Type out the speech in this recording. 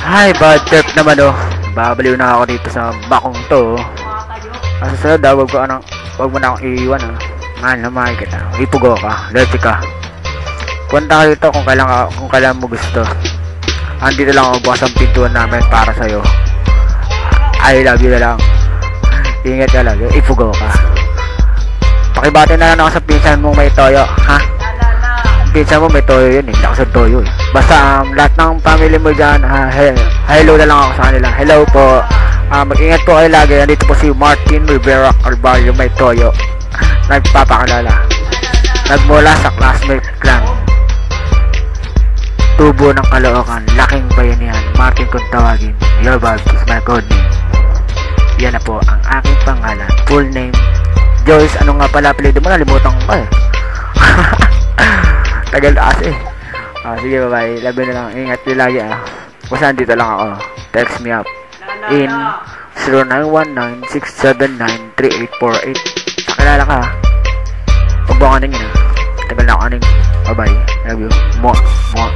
Hi, bad trip naman oh. Babaliw na ako dito sa bakong to. Asa sa daw, wag mo na akong iiwan ah. Mahal na mahal kita. Ipugo ka, leti ka. Punta ka dito kung kailan mo gusto. Andito lang ako, bukas ang pintuan namin para sa'yo. I love you na lang. Ingat ka lagi, ipugo ka. Pakibati na lang ako sa pinsan mong may toyo, ha? Pinsan mo may toyo yun eh, lakas ng toyo eh. Basta lahat ng family mo dyan, hello na lang ako sa kanila. Hello po. Mag-ingat po kayo lagi. Nandito po si Martin Rivera Carvalho, may toyo. Nagpapakalala. Nagmula sa classmate lang. Tubo ng Caloocan, laking bayanihan. Martin kung tawagin. Your vibe is my code name. Yan na po ang aking pangalan. Full name Joyce. Ano nga pala apelido mo? Nalimutan ko pa eh. Tagal na kasi. Sige, bye-bye. Labi na lang. Ingat nyo lagi ah. Basta dito lang ako. Text me up in 0919-679-3848. Nakilala ka ha. Huwag mo kaning yun ah. Tagal na ako kaning. Bye-bye. Love you. Mwah. Mwah.